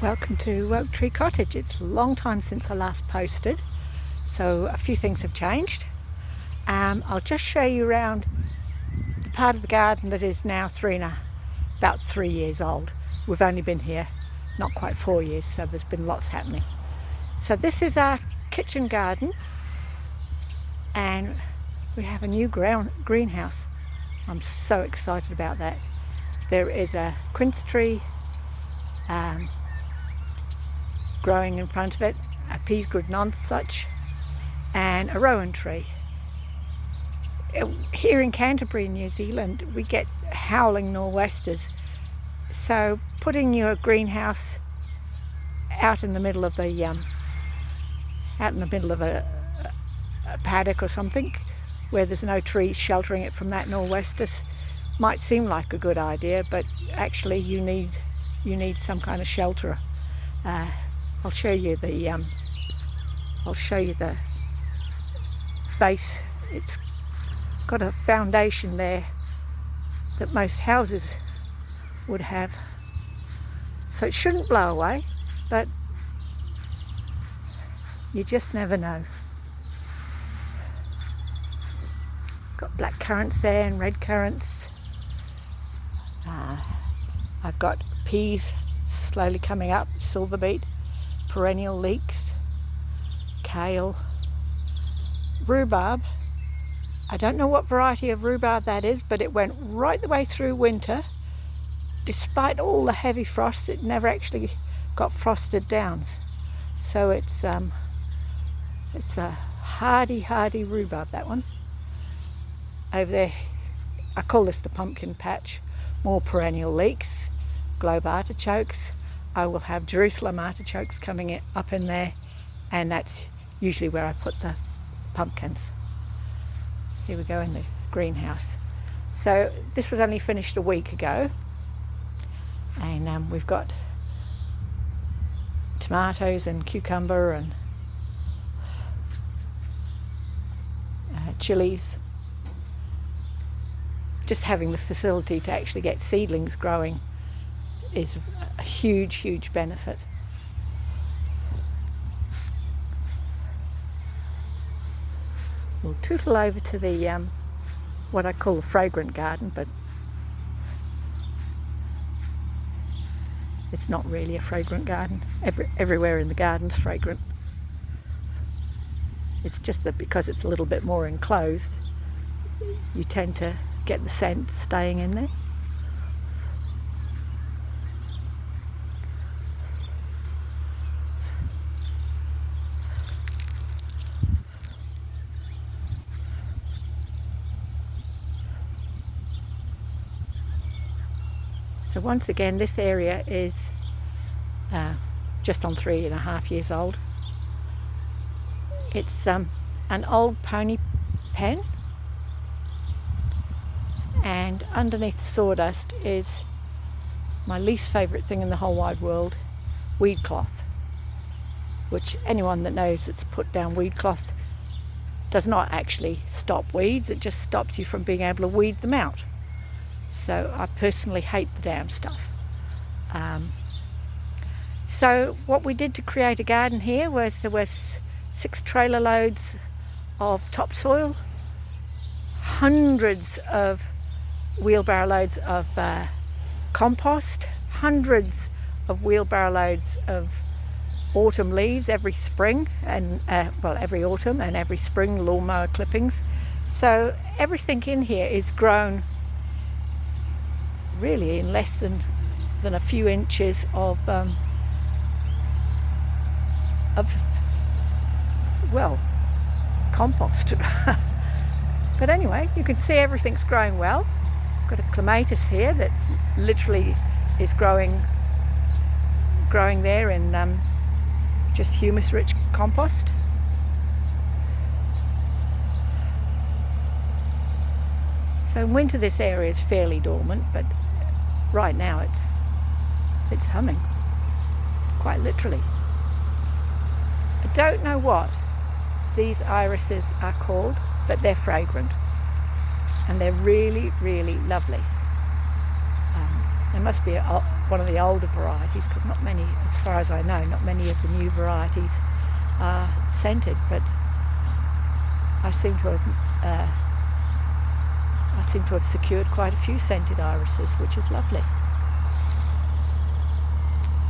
Welcome to Oaktree Cottage. It's a long time since I last posted, so a few things have changed. I'll just show you around the part of the garden that is now about 3 years old. We've only been here not quite 4 years, so there's been lots happening. So this is our kitchen garden, and we have a new greenhouse. I'm so excited about that. There is a quince tree growing in front of it, a peasgood nonsuch, and a rowan tree. Here in Canterbury, New Zealand, we get howling nor'westers, so putting your greenhouse out in the middle of a paddock or something where there's no trees sheltering it from that nor'westers might seem like a good idea, but actually you need some kind of shelter. I'll show you the base. It's got a foundation there that most houses would have, so it shouldn't blow away, but you just never know. Got black currants there and red currants. I've got peas slowly coming up, silver beet, perennial leeks, kale, rhubarb. I don't know what variety of rhubarb that is, but it went right the way through winter. Despite all the heavy frost, it never actually got frosted down. So it's a hardy rhubarb, that one. Over there, I call this the pumpkin patch. More perennial leeks, globe artichokes. I will have Jerusalem artichokes coming up in there, and that's usually where I put the pumpkins. Here we go in the greenhouse. So this was only finished a week ago, and we've got tomatoes and cucumber and chilies. Just having the facility to actually get seedlings growing is a huge benefit. We'll tootle over to the what I call the fragrant garden, but it's not really a fragrant garden. Everywhere in the garden's fragrant. It's just that because it's a little bit more enclosed, you tend to get the scent staying in there. So once again, this area is just on 3.5 years old. It's an old pony pen, and underneath the sawdust is my least favourite thing in the whole wide world, weed cloth, which anyone that knows that's put down weed cloth does not actually stop weeds, it just stops you from being able to weed them out. So I personally hate the damn stuff. So what we did to create a garden here was there was 6 trailer loads of topsoil, hundreds of wheelbarrow loads of compost, hundreds of wheelbarrow loads of autumn leaves every spring, and every autumn and every spring, lawnmower clippings. So everything in here is grown really in less than a few inches of compost. But anyway, you can see everything's growing well. Got a clematis here that literally is growing there in just humus-rich compost. So in winter this area is fairly dormant, but right now it's humming, quite literally. I don't know what these irises are called, but they're fragrant and they're really lovely. There must be one of the older varieties, because not many, as far as I know, not many of the new varieties are scented, but I seem to have secured quite a few scented irises, which is lovely.